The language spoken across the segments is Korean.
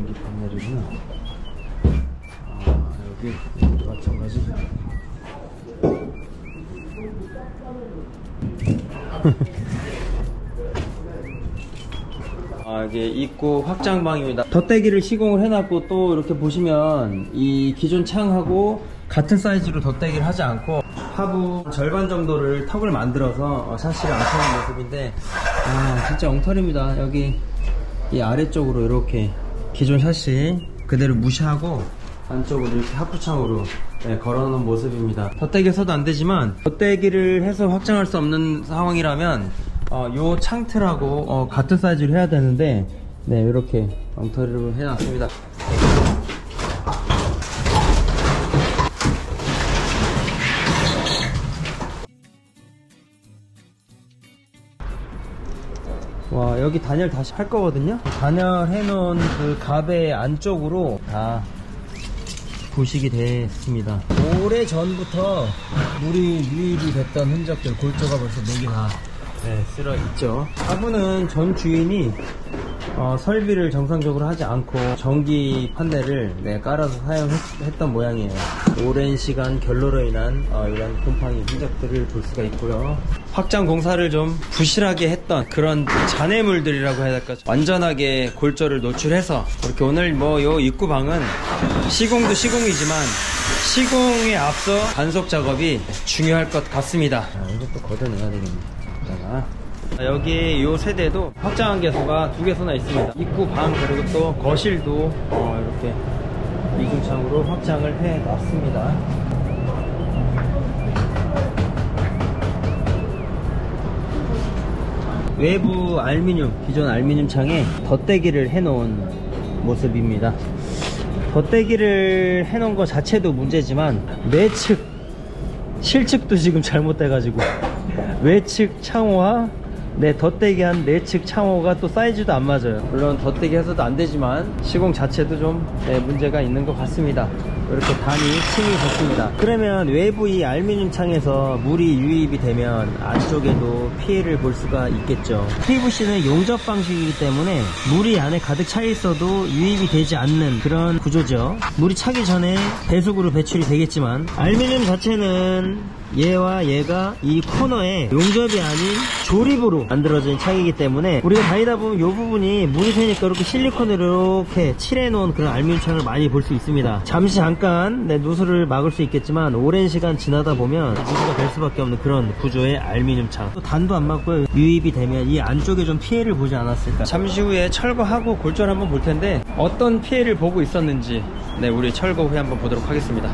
전기 판넬이구나. 아, 여기 마찬가지. 아, 이게 입구 확장방입니다. 덧대기를 시공을 해놨고, 또 이렇게 보시면 이 기존 창하고 같은 사이즈로 덧대기를 하지 않고 하부 절반 정도를 턱을 만들어서 샤시를 안치는 모습인데, 아 진짜 엉터리입니다. 여기 이 아래쪽으로 이렇게 기존 샤시 그대로 무시하고 안쪽으로 이렇게 하프창으로 걸어놓은 모습입니다. 덧대기에서도 안되지만, 덧대기를 해서 확장할 수 없는 상황이라면 요 창틀하고 같은 사이즈로 해야 되는데, 네, 이렇게 엉터리로 해놨습니다. 와, 여기 단열 다시 할 거거든요. 단열 해놓은 그 갑의 안쪽으로 다 부식이 됐습니다. 오래 전부터 물이 유입이 됐던 흔적들, 골조가 벌써 4개 다 쓸어 있죠. 하부는 전 주인이 설비를 정상적으로 하지 않고 전기 판넬을 깔아서 사용했던 모양이에요. 오랜 시간 결로로 인한 이런 곰팡이 흔적들을 볼 수가 있고요. 확장 공사를 좀 부실하게 했던 그런 잔해물들이라고 해야 될까, 완전하게 골조를 노출해서 이렇게 오늘 뭐 요 입구방은 시공도 시공이지만 시공에 앞서 단속 작업이 중요할 것 같습니다. 이것도 걷어내야 되겠네. 여기 요 세대도 확장한 개소가 2개소나 있습니다. 입구 방 그리고 또 거실도 이렇게 이중창으로 확장을 해 놨습니다. 외부 알루미늄, 기존 알루미늄 창에 덧대기를 해 놓은 모습입니다. 덧대기를 해 놓은 것 자체도 문제지만 내측 실측도 지금 잘못돼 가지고 외측 창호와 덧대기 한 내측 창호가 또 사이즈도 안 맞아요. 물론 덧대기 해서도 안 되지만 시공 자체도 좀 문제가 있는 것 같습니다. 이렇게 단이 층이 졌습니다. 그러면 외부 이 알루미늄 창에서 물이 유입이 되면 안쪽에도 피해를 볼 수가 있겠죠. PVC는 용접 방식이기 때문에 물이 안에 가득 차 있어도 유입이 되지 않는 그런 구조죠. 물이 차기 전에 배수구로 배출이 되겠지만, 알루미늄 자체는 얘와 얘가 이 코너에 용접이 아닌 조립으로 만들어진 창이기 때문에 우리가 다니다 보면 이 부분이 물이 새니까 이렇게 실리콘으로 이렇게 칠해 놓은 그런 알루미늄 창을 많이 볼 수 있습니다. 잠시 잠깐 누수를 막을 수 있겠지만 오랜 시간 지나다 보면 누수가 될 수밖에 없는 그런 구조의 알루미늄 창. 또 단도 안 맞고요. 유입이 되면 이 안쪽에 좀 피해를 보지 않았을까. 잠시 후에 철거하고 골조를 한번 볼 텐데 어떤 피해를 보고 있었는지 우리 철거 후에 한번 보도록 하겠습니다.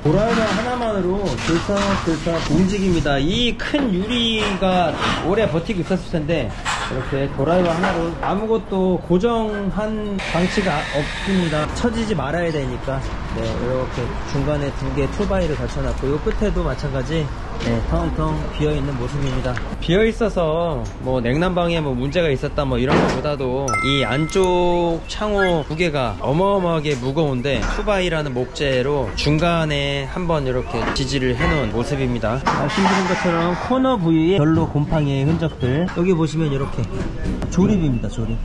보라이더 하나만으로 들썩들썩 움직입니다. 이 큰 유리가 오래 버티고 있었을 텐데 이렇게 도라이버 하나로 아무것도 고정한 방치가 없습니다. 처지지 말아야 되니까 이렇게 중간에 2개 투바이를 받쳐놨고, 이 끝에도 마찬가지 텅텅 비어있는 모습입니다. 비어있어서 뭐 냉난방에 뭐 문제가 있었다 뭐 이런 것보다도 이 안쪽 창호 2개가 어마어마하게 무거운데 투바이라는 목재로 중간에 한번 이렇게 지지를 해놓은 모습입니다. 말씀드린 것처럼 코너 부위에 별로 곰팡이의 흔적들, 여기 보시면 이렇게 조립입니다. 조립.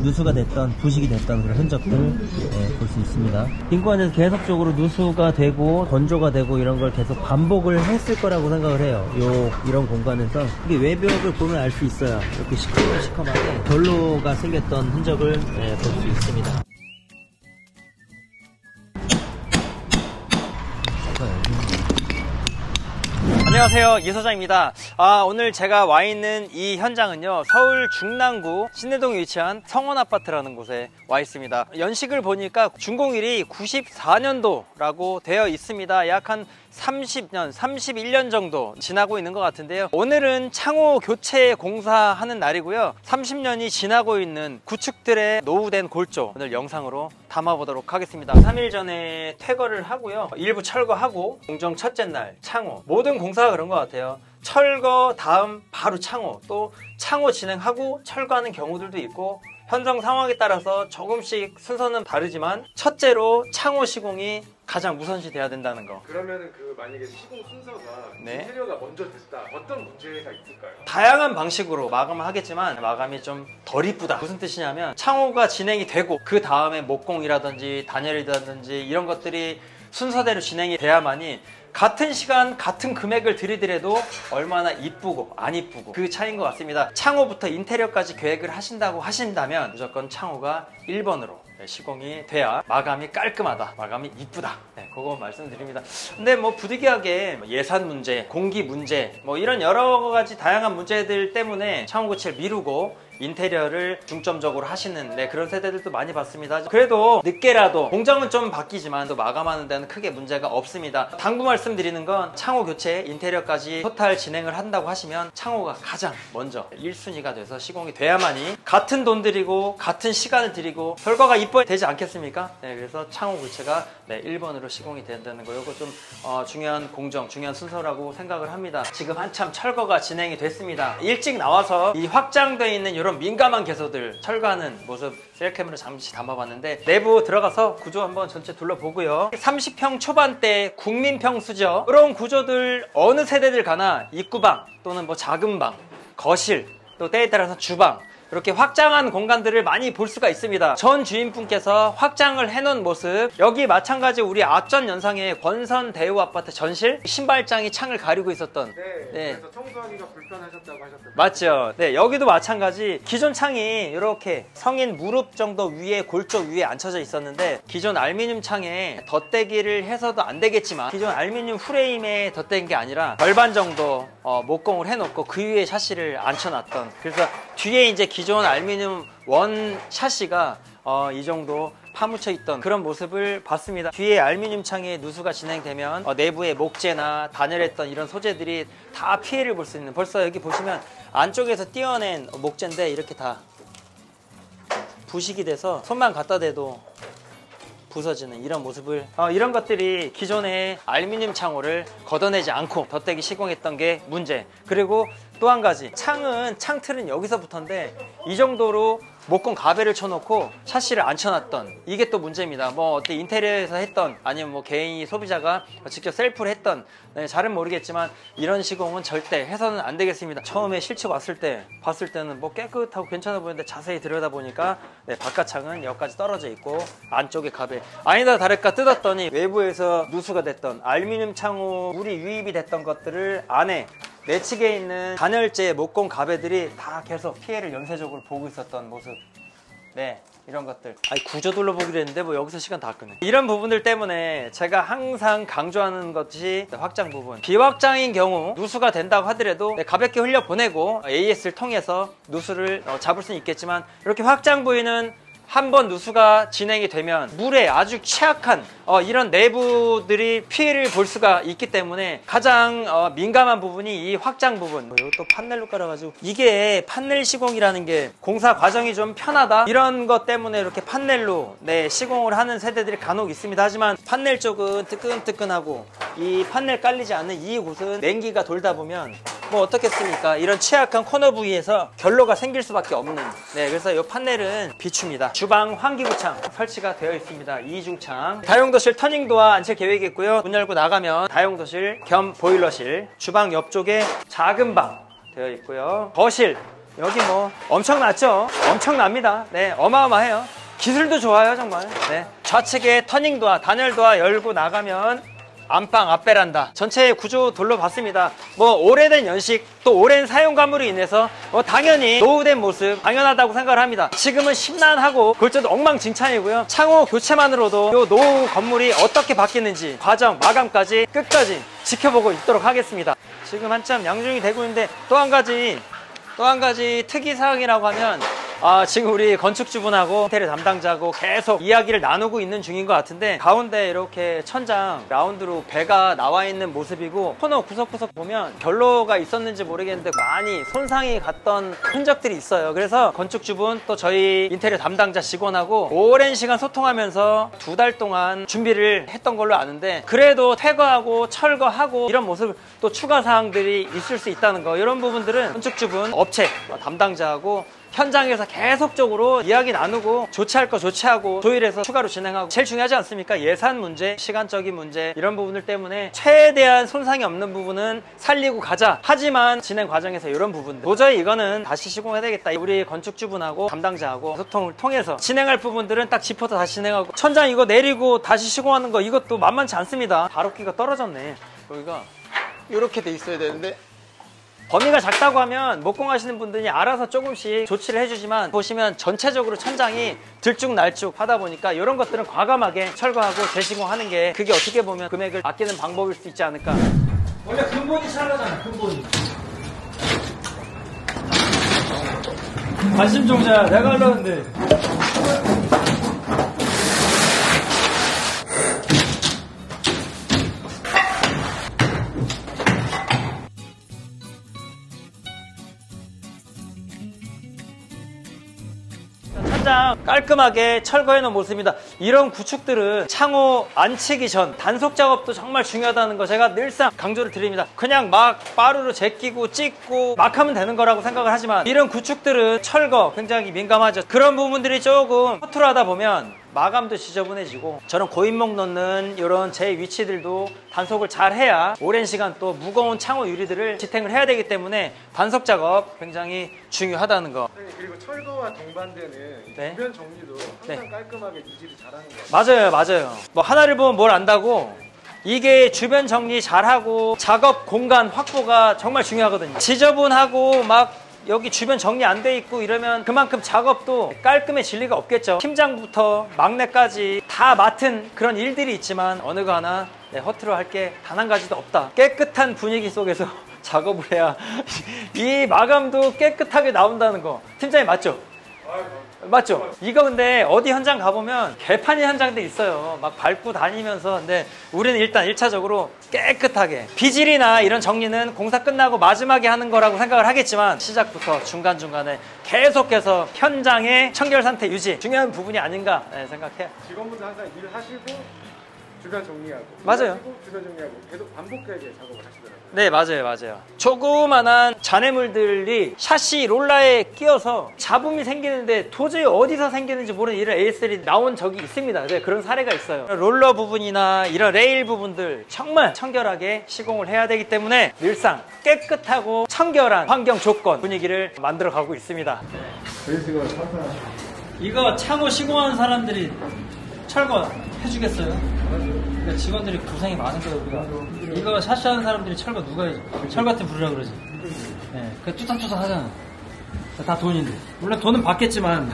누수가 됐던, 부식이 됐던 그런 흔적들 볼 수 있습니다. 빈관에서 계속적으로 누수가 되고 건조가 되고 이런 걸 계속 반복을 했을 거라고 생각을 해요. 이런 공간에서 이게 외벽을 보면 알 수 있어요. 이렇게 시커멓게 결로가 생겼던 흔적을 볼 수 있습니다. 안녕하세요, 이소장입니다. 오늘 제가 와 있는 이 현장은요, 서울 중랑구 신내동에 위치한 성원아파트라는 곳에 와 있습니다. 연식을 보니까 준공일이 94년도라고 되어 있습니다. 약 한 30년, 31년 정도 지나고 있는 것 같은데요. 오늘은 창호 교체 공사하는 날이고요. 30년이 지나고 있는 구축들의 노후된 골조, 오늘 영상으로 담아보도록 하겠습니다. 3일 전에 퇴거를 하고요. 일부 철거하고 공정 첫째 날 창호, 모든 공사가 그런 것 같아요. 철거 다음 바로 창호, 또 창호 진행하고 철거하는 경우들도 있고, 현장 상황에 따라서 조금씩 순서는 다르지만 첫째로 창호 시공이 가장 우선시 돼야 된다는 거. 그러면은 만약에 시공 순서가 네. 인테리어가 먼저 됐다. 어떤 문제가 있을까요? 다양한 방식으로 마감을 하겠지만 마감이 좀 덜 이쁘다. 무슨 뜻이냐면 창호가 진행이 되고 그 다음에 목공이라든지 단열이라든지 이런 것들이 순서대로 진행이 돼야만이 같은 시간 같은 금액을 들이더라도 얼마나 이쁘고 안 이쁘고 그 차이인 것 같습니다. 창호부터 인테리어까지 계획을 하신다고 하신다면 무조건 창호가 1번으로 시공이 돼야 마감이 깔끔하다, 마감이 이쁘다, 그거 말씀드립니다. 근데 뭐 부득이하게 예산 문제, 공기 문제, 뭐 이런 여러 가지 다양한 문제들 때문에 창호 교체를 미루고 인테리어를 중점적으로 하시는 그런 세대들도 많이 봤습니다. 그래도 늦게라도 공정은 좀 바뀌지만 또 마감하는 데는 크게 문제가 없습니다. 당부 말씀드리는 건 창호 교체, 인테리어까지 토탈 진행을 한다고 하시면 창호가 가장 먼저 1순위가 돼서 시공이 돼야만이 같은 돈 들이고 같은 시간을 들이고 결과가 이뻐야 되지 않겠습니까? 그래서 창호 교체가 1번으로 시공이 된다는 거, 이거 좀 중요한 공정, 중요한 순서라고 생각을 합니다. 지금 한참 철거가 진행이 됐습니다. 일찍 나와서 이 확장되어 있는 이런 민감한 개소들 철거하는 모습 셀캠으로 잠시 담아봤는데 내부 들어가서 구조 한번 전체 둘러보고요. 30평 초반대 국민평수죠. 그런 구조들 어느 세대들 가나 입구방 또는 뭐 작은 방, 거실, 또 때에 따라서 주방, 이렇게 확장한 공간들을 많이 볼 수가 있습니다. 전 주인분께서 확장을 해놓은 모습, 여기 마찬가지 우리 앞전 영상의 권선 대우 아파트 전실 신발장이 창을 가리고 있었던 그래서 청소하기가 불편하셨다고 하셨던데 맞죠? 여기도 마찬가지 기존 창이 이렇게 성인 무릎 정도 위에 골 쪽 위에 앉혀져 있었는데 기존 알루미늄 창에 덧대기를 해서도 안 되겠지만 기존 알루미늄 프레임에 덧댄 게 아니라 절반 정도 목공을 해놓고 그 위에 샤시를 앉혀놨던, 그래서 뒤에 이제 기존 알루미늄 원 샤시가 이 정도 파묻혀 있던 그런 모습을 봤습니다. 뒤에 알루미늄 창에 누수가 진행되면 내부의 목재나 단열했던 이런 소재들이 다 피해를 볼 수 있는, 벌써 여기 보시면 안쪽에서 띄어낸 목재인데 이렇게 다 부식이 돼서 손만 갖다 대도 부서지는 이런 모습을, 이런 것들이 기존의 알루미늄 창호를 걷어내지 않고 덧대기 시공했던 게 문제. 그리고 또 한 가지, 창은 창틀은 여기서부터인데 이 정도로 목공 가베를 쳐놓고 샤시를 안 쳐놨던 이게 또 문제입니다. 뭐 어때 인테리어에서 했던 아니면 뭐 개인이 소비자가 직접 셀프를 했던 잘은 모르겠지만 이런 시공은 절대 해서는 안 되겠습니다. 처음에 실측 왔을 때 봤을 때는 뭐 깨끗하고 괜찮아 보이는데 자세히 들여다보니까 바깥 창은 여기까지 떨어져 있고 안쪽에 가베 아니다 다를까 뜯었더니 외부에서 누수가 됐던 알루미늄 창호 물이 유입이 됐던 것들을 안에 내측에 있는 단열재 목공 가베들이 다 계속 피해를 연쇄적으로 보고 있었던 모습. 이런 것들. 구조 둘러보기로 했는데 뭐 여기서 시간 다 끄네. 이런 부분들 때문에 제가 항상 강조하는 것이 확장 부분. 비확장인 경우 누수가 된다고 하더라도 가볍게 흘려보내고 AS를 통해서 누수를 잡을 수는 있겠지만 이렇게 확장 부위는 한번 누수가 진행이 되면 물에 아주 취약한 이런 내부들이 피해를 볼 수가 있기 때문에 가장 민감한 부분이 이 확장 부분. 이것도 판넬로 깔아가지고 이게 판넬 시공이라는 게 공사 과정이 좀 편하다 이런 것 때문에 이렇게 판넬로 시공을 하는 세대들이 간혹 있습니다. 하지만 판넬 쪽은 뜨끈뜨끈하고 이 판넬 깔리지 않는 이 곳은 냉기가 돌다 보면 뭐 어떻겠습니까? 이런 취약한 코너 부위에서 결로가 생길 수밖에 없는. 그래서 이 판넬은 비춥니다. 주방 환기구창 설치가 되어 있습니다. 이중창. 다용도실 터닝도어 앉힐 계획이 있고요. 문 열고 나가면 다용도실 겸 보일러실. 주방 옆쪽에 작은 방 되어 있고요. 거실. 여기 뭐 엄청났죠? 엄청납니다. 어마어마해요. 기술도 좋아요 정말. 좌측에 터닝도어, 단열도어 열고 나가면 안방, 앞베란다 전체 구조 둘러봤습니다. 뭐 오래된 연식 또 오랜 사용감으로 인해서 뭐 당연히 노후된 모습 당연하다고 생각을 합니다. 지금은 심란하고 골조도 엉망진창이고요. 창호 교체만으로도 이 노후 건물이 어떻게 바뀌는지 과정 마감까지 끝까지 지켜보고 있도록 하겠습니다. 지금 한참 양중이 되고 있는데 또 한 가지 특이사항이라고 하면 지금 우리 건축주분하고 인테리어 담당자하고 계속 이야기를 나누고 있는 중인 것 같은데 가운데 이렇게 천장 라운드로 배가 나와 있는 모습이고 코너 구석구석 보면 결로가 있었는지 모르겠는데 많이 손상이 갔던 흔적들이 있어요. 그래서 건축주분 또 저희 인테리어 담당자 직원하고 오랜 시간 소통하면서 2달 동안 준비를 했던 걸로 아는데 그래도 퇴거하고 철거하고 이런 모습 또 추가 사항들이 있을 수 있다는 거, 이런 부분들은 건축주분 업체 담당자하고 현장에서 계속적으로 이야기 나누고 조치할 거 조치하고 조율해서 추가로 진행하고, 제일 중요하지 않습니까? 예산 문제, 시간적인 문제, 이런 부분들 때문에 최대한 손상이 없는 부분은 살리고 가자. 하지만 진행 과정에서 이런 부분들 도저히 이거는 다시 시공해야 되겠다, 우리 건축주분하고 담당자하고 소통을 통해서 진행할 부분들은 딱 짚어서 다시 진행하고, 천장 이거 내리고 다시 시공하는 거 이것도 만만치 않습니다. 바로끼가 떨어졌네. 여기가 이렇게 돼 있어야 되는데 범위가 작다고 하면 목공하시는 분들이 알아서 조금씩 조치를 해주지만, 보시면 전체적으로 천장이 들쭉날쭉 하다 보니까 이런 것들은 과감하게 철거하고 재시공하는 게, 그게 어떻게 보면 금액을 아끼는 방법일 수 있지 않을까. 원래 근본이 찰나잖아, 근본이. 관심 종자야, 내가 하려는데. 천장 깔끔하게 철거해 놓은 모습입니다. 이런 구축들은 창호 안치기 전 단속 작업도 정말 중요하다는 거 제가 늘상 강조를 드립니다. 그냥 막 빠루로 제끼고 찍고 막 하면 되는 거라고 생각을 하지만, 이런 구축들은 철거 굉장히 민감하죠. 그런 부분들이 조금 허투루 하다 보면 마감도 지저분해지고, 저런 고인목 넣는 이런 제 위치들도 단속을 잘 해야 오랜 시간 또 무거운 창호 유리들을 지탱을 해야 되기 때문에 단속 작업 굉장히 중요하다는 거. 그리고 철거와 동반되는 네. 주변 정리도 항상 네. 깔끔하게 유지를 잘하는 거예요. 맞아요. 뭐 하나를 보면 뭘 안다고, 이게 주변 정리 잘하고 작업 공간 확보가 정말 중요하거든요. 지저분하고 막 여기 주변 정리 안 돼 있고 이러면 그만큼 작업도 깔끔해질 리가 없겠죠. 팀장부터 막내까지 다 맡은 그런 일들이 있지만, 어느 거 하나 허투루 할 게 단 한 가지도 없다. 깨끗한 분위기 속에서 작업을 해야 이 마감도 깨끗하게 나온다는 거. 팀장님 맞죠? 맞죠? 이거 근데 어디 현장 가보면 개판이 현장도 있어요. 막 밟고 다니면서. 근데 우리는 일단 1차적으로 깨끗하게, 비질이나 이런 정리는 공사 끝나고 마지막에 하는 거라고 생각을 하겠지만, 시작부터 중간중간에 계속해서 현장의 청결 상태 유지 중요한 부분이 아닌가 생각해요. 직원분들 항상 일하시고 주변 정리하고, 맞아요. 일하시고 주변 정리하고 계속 반복하게 작업을 하시더라고요. 네, 맞아요. 조그만한 잔해물들이 샤시 롤러에 끼어서 잡음이 생기는데 도저히 어디서 생기는지 모르는 이런 ASL이 나온 적이 있습니다. 네, 그런 사례가 있어요. 롤러 부분이나 이런 레일 부분들 정말 청결하게 시공을 해야 되기 때문에 늘상 깨끗하고 청결한 환경 조건 분위기를 만들어 가고 있습니다. 이거 창호 시공하는 사람들이 철거 해주겠어요? 그러니까 직원들이 고생이 많은 거예요, 우리가. 이거 샤시하는 사람들이 철거 누가 해줘? 철거팀 부르라 그러지. 네, 그 뚜딱뚜딱 하잖아. 다 돈인데. 물론 돈은 받겠지만.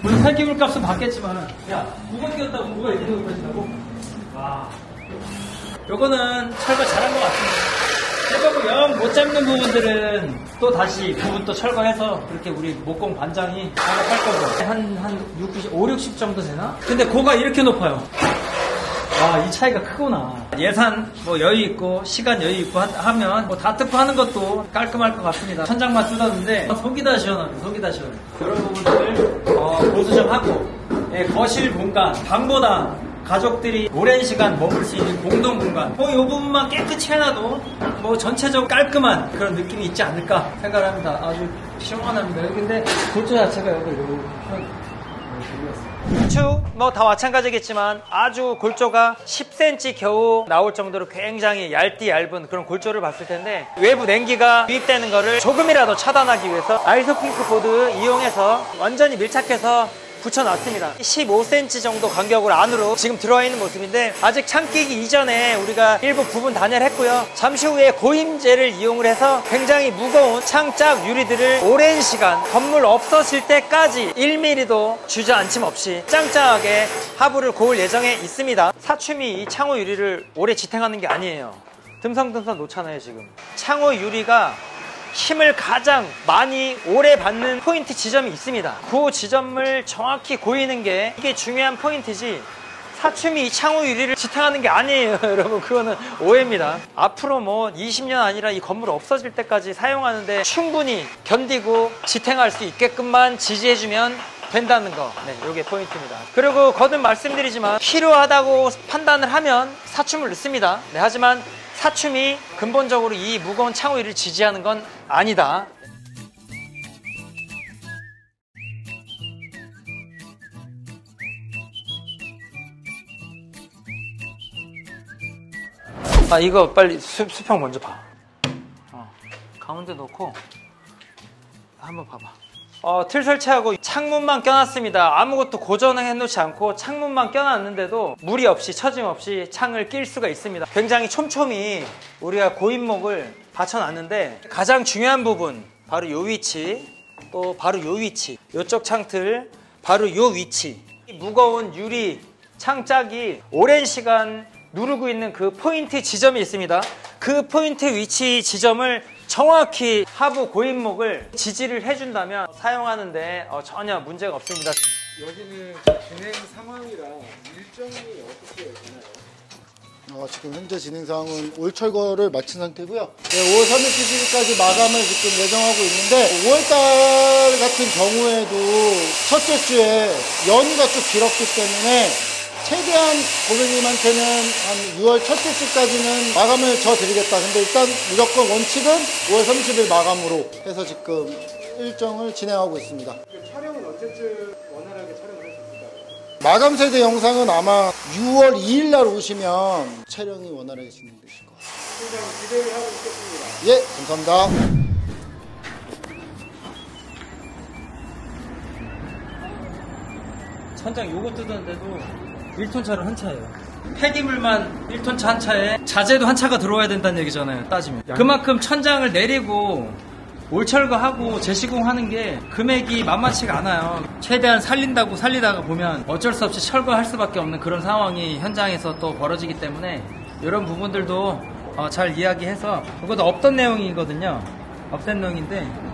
물론 살기물 값은 받겠지만. 야, 누가 끼웠다고 누가 이렇게 빠진다고? 와. 요거는 철거 잘한 것 같습니다. 해보고 영 못 잡는 부분들은 또 다시 부분 또 철거해서 그렇게 우리 목공 반장이 작업할 거고. 한 5, 60 정도 되나? 근데 고가 이렇게 높아요. 와, 이 차이가 크구나. 예산 뭐 여유 있고 시간 여유 있고 하면 뭐 다 뜯고 하는 것도 깔끔할 것 같습니다. 천장만 뜯었는데 속이 다 시원하네. 그런 부분들을 보수 좀 하고, 예, 거실 공간, 방보다 가족들이 오랜 시간 머물 수 있는 공동 공간, 이 부분만 깨끗이 해놔도 뭐 전체적으로 깔끔한 그런 느낌이 있지 않을까 생각을 합니다. 아주 시원합니다. 근데 골조 자체가 여기 구축 뭐 다 마찬가지겠지만 아주 골조가 10cm 겨우 나올 정도로 굉장히 얇은 그런 골조를 봤을 텐데, 외부 냉기가 유입되는 거를 조금이라도 차단하기 위해서 아이소핑크 보드 이용해서 완전히 밀착해서 붙여놨습니다. 15cm 정도 간격으로 안으로 지금 들어와 있는 모습인데, 아직 창 끼기 이전에 우리가 일부 부분 단열을 했고요. 잠시 후에 고임제를 이용을 해서 굉장히 무거운 창짝 유리들을 오랜 시간 건물 없어질 때까지 1mm도 주저앉힘 없이 짱짱하게 하부를 고을 예정에 있습니다. 사춤이 이 창호 유리를 오래 지탱하는 게 아니에요. 듬성듬성 놓잖아요. 지금 창호 유리가 힘을 가장 많이 오래 받는 포인트 지점이 있습니다. 그 지점을 정확히 고이는 게 이게 중요한 포인트지, 사춤이 이 창호 유리를 지탱하는 게 아니에요. 여러분, 그거는 오해입니다. 앞으로 뭐 20년 아니라 이 건물 없어질 때까지 사용하는데 충분히 견디고 지탱할 수 있게끔만 지지해주면 된다는 거. 네, 이게 포인트입니다. 그리고 거듭 말씀드리지만 필요하다고 판단을 하면 사춤을 넣습니다. 네, 하지만 사춤이 근본적으로 이 무거운 창호 유리를 지지하는 건 아니다. 이거 빨리 수평 먼저 봐. 가운데 놓고 한번 봐봐. 틀 설치하고 창문만 껴놨습니다. 아무것도 고정을 해놓지 않고 창문만 껴놨는데도 무리 없이 처짐 없이 창을 낄 수가 있습니다. 굉장히 촘촘히 우리가 고인목을 받쳐놨는데 가장 중요한 부분 바로 요 위치, 또 바로 요 위치, 요쪽 창틀 바로 요 위치, 무거운 유리 창짝이 오랜 시간 누르고 있는 그 포인트 지점이 있습니다. 그 포인트 위치 지점을 정확히 하부 고인목을 지지를 해준다면 사용하는데 전혀 문제가 없습니다. 여기는 진행 상황이라 일정이 어떻게 되나요? 지금 현재 진행 상황은 올 철거를 마친 상태고요. 5월 31일까지 마감을 지금 예정하고 있는데 5월달 같은 경우에도 첫째 주에 연휴가 좀 길었기 때문에 최대한 고객님한테는 한 6월 첫째 주까지는 마감을 져드리겠다. 근데 일단 무조건 원칙은 5월 30일 마감으로 해서 지금 일정을 진행하고 있습니다. 촬영은 언제쯤 원활하게 촬영을 할 수 있을까요? 마감 세대 영상은 아마 6월 2일 날 오시면 촬영이 원활하게 진행되실 거예요. 굉장히 기대를 하고 있겠습니다. 예, 감사합니다. 천장 요거 뜯었는데도 1톤 차로 한 차예요. 폐기물만 1톤 차 한 차에 자재도 한 차가 들어와야 된다는 얘기잖아요, 따지면. 그만큼 천장을 내리고 올 철거하고 재시공하는 게 금액이 만만치가 않아요. 최대한 살린다고 살리다가 보면 어쩔 수 없이 철거할 수밖에 없는 그런 상황이 현장에서 또 벌어지기 때문에 이런 부분들도 잘 이야기해서, 이것도 없던 내용이거든요. 없던 내용인데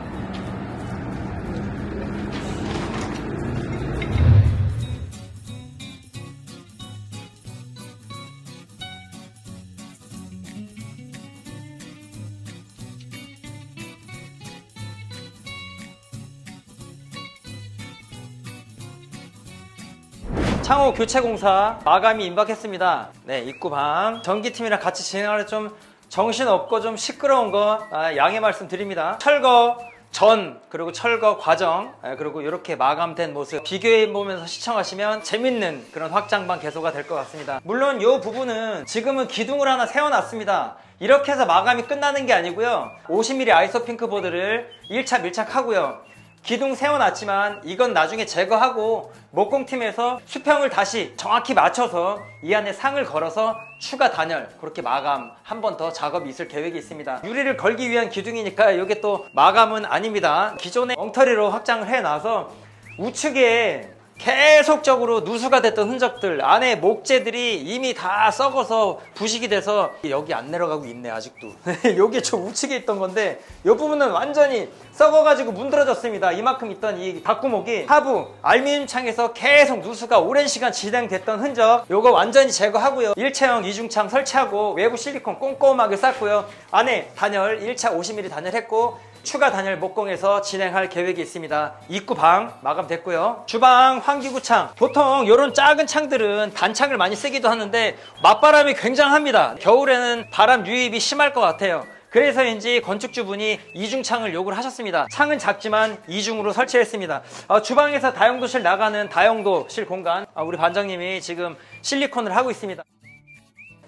창호 교체 공사 마감이 임박했습니다. 네, 입구방 전기팀이랑 같이 진행하는 좀 정신없고 좀 시끄러운 거 양해 말씀드립니다. 철거 전 그리고 철거 과정 그리고 이렇게 마감된 모습 비교해 보면서 시청하시면 재밌는 그런 확장방 개소가 될 것 같습니다. 물론 이 부분은 지금은 기둥을 하나 세워놨습니다. 이렇게 해서 마감이 끝나는 게 아니고요. 50mm 아이소 핑크보드를 1차 밀착하고요. 기둥 세워놨지만 이건 나중에 제거하고 목공팀에서 수평을 다시 정확히 맞춰서 이 안에 상을 걸어서 추가 단열, 그렇게 마감 한 번 더 작업이 있을 계획이 있습니다. 유리를 걸기 위한 기둥이니까 이게 또 마감은 아닙니다. 기존에 엉터리로 확장을 해놔서 우측에 계속적으로 누수가 됐던 흔적들, 안에 목재들이 이미 다 썩어서 부식이 돼서 여기 안 내려가고 있네 아직도. 여기 저 우측에 있던 건데 이 부분은 완전히 썩어가지고 문드러졌습니다. 이만큼 있던 이 바구목이 하부 알루미늄 창에서 계속 누수가 오랜 시간 진행됐던 흔적, 요거 완전히 제거하고요. 일체형 이중창 설치하고 외부 실리콘 꼼꼼하게 쌌고요. 안에 단열 1차 50mm 단열했고 추가 단열 목공에서 진행할 계획이 있습니다. 입구 방 마감됐고요. 주방 환기구창, 보통 이런 작은 창들은 단창을 많이 쓰기도 하는데 맞바람이 굉장합니다. 겨울에는 바람 유입이 심할 것 같아요. 그래서인지 건축주분이 이중창을 요구를 하셨습니다. 창은 작지만 이중으로 설치했습니다. 주방에서 다용도실 나가는 다용도실 공간, 우리 반장님이 지금 실리콘을 하고 있습니다.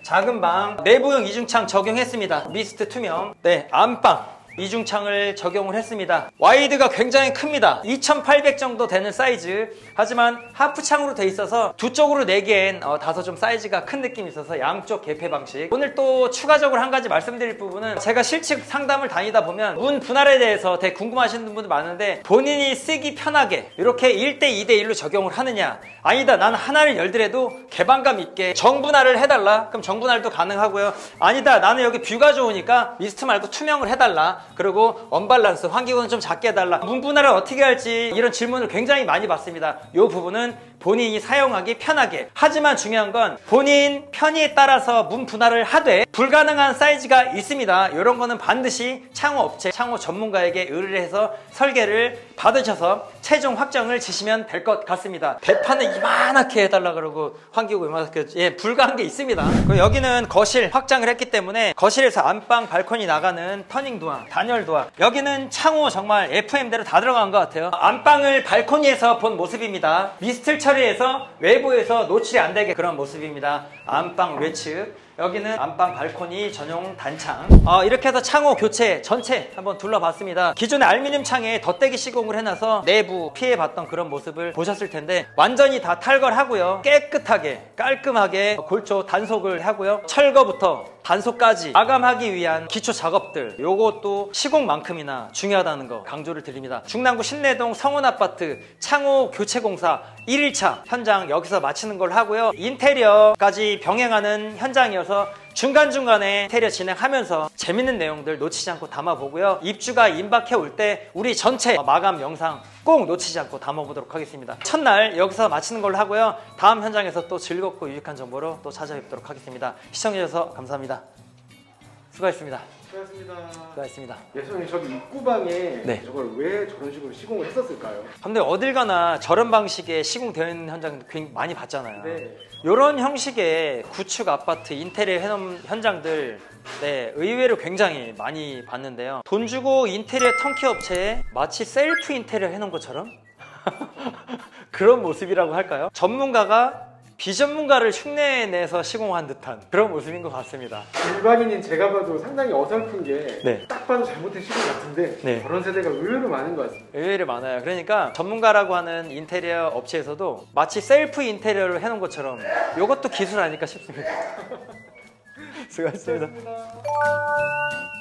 작은 방 내부형 이중창 적용했습니다. 미스트 투명. 네, 안방 이중창을 적용을 했습니다. 와이드가 굉장히 큽니다. 2800 정도 되는 사이즈. 하지만 하프창으로 돼 있어서 두 쪽으로 내기엔 다소 좀 사이즈가 큰 느낌이 있어서 양쪽 개폐 방식. 오늘 또 추가적으로 한 가지 말씀드릴 부분은, 제가 실측 상담을 다니다 보면 문 분할에 대해서 되게 궁금하시는 분들 많은데, 본인이 쓰기 편하게 이렇게 1대 2대 1로 적용을 하느냐, 아니다 나는 하나를 열더라도 개방감 있게 정분할을 해달라, 그럼 정분할도 가능하고요. 아니다 나는 여기 뷰가 좋으니까 미스트 말고 투명을 해달라, 그리고 언밸런스 환기구는 좀 작게 해달라, 문 분할을 어떻게 할지 이런 질문을 굉장히 많이 받습니다. 이 부분은 본인이 사용하기 편하게, 하지만 중요한 건 본인 편의에 따라서 문 분할을 하되 불가능한 사이즈가 있습니다. 이런 거는 반드시 창호 업체, 창호 전문가에게 의뢰를 해서 설계를 받으셔서 최종 확정을 지시면 될 것 같습니다. 대판을 이만하게 해달라 그러고 환기구 이만하게, 불가한 게 있습니다. 그리고 여기는 거실 확장을 했기 때문에 거실에서 안방 발코니 나가는 터닝 도어, 단열 도어, 여기는 창호 정말 FM대로 다 들어간 것 같아요. 안방을 발코니에서 본 모습입니다. 미스트 처리해서 외부에서 노출이 안 되게 그런 모습입니다. 안방 외측 여기는 안방 발코니 전용 단창. 이렇게 해서 창호 교체 전체 한번 둘러봤습니다. 기존의 알루미늄 창에 덧대기 시공을 해놔서 내부 피해봤던 그런 모습을 보셨을 텐데 완전히 다 탈거하고요. 깨끗하게 깔끔하게 골조 단속을 하고요. 철거부터 단속까지 마감하기 위한 기초 작업들, 요것도 시공만큼이나 중요하다는 거 강조를 드립니다. 중랑구 신내동 성운아파트 창호 교체 공사 1일차 현장 여기서 마치는 걸 하고요. 인테리어까지 병행하는 현장이어서 중간중간에 인테리어 진행하면서 재밌는 내용들 놓치지 않고 담아보고요. 입주가 임박해 올 때 우리 전체 마감 영상 꼭 놓치지 않고 담아보도록 하겠습니다. 첫날 여기서 마치는 걸로 하고요. 다음 현장에서 또 즐겁고 유익한 정보로 또 찾아뵙도록 하겠습니다. 시청해주셔서 감사합니다. 수고하셨습니다. 수고하셨습니다. 수고하셨습니다. 예, 선생님 저기 입구방에 네. 저걸 왜 저런 식으로 시공을 했었을까요? 근데 어딜 가나 저런 방식의 시공되어 있는 현장 굉장히 많이 봤잖아요. 네. 이런 형식의 구축 아파트 인테리어 해놓은 현장들 의외로 굉장히 많이 봤는데요. 돈 주고 인테리어 턴키 업체에 마치 셀프 인테리어 해놓은 것처럼 그런 모습이라고 할까요? 전문가가 비전문가를 흉내내서 시공한 듯한 그런 모습인 것 같습니다. 일반인인 제가 봐도 상당히 어설픈 게 네. 딱 봐도 잘못된 시공 같은데 네. 그런 세대가 의외로 많은 것 같습니다. 의외로 많아요. 그러니까 전문가라고 하는 인테리어 업체에서도 마치 셀프 인테리어를 해놓은 것처럼 이것도 기술 아닐까 싶습니다. 수고하셨습니다. 수고하셨습니다.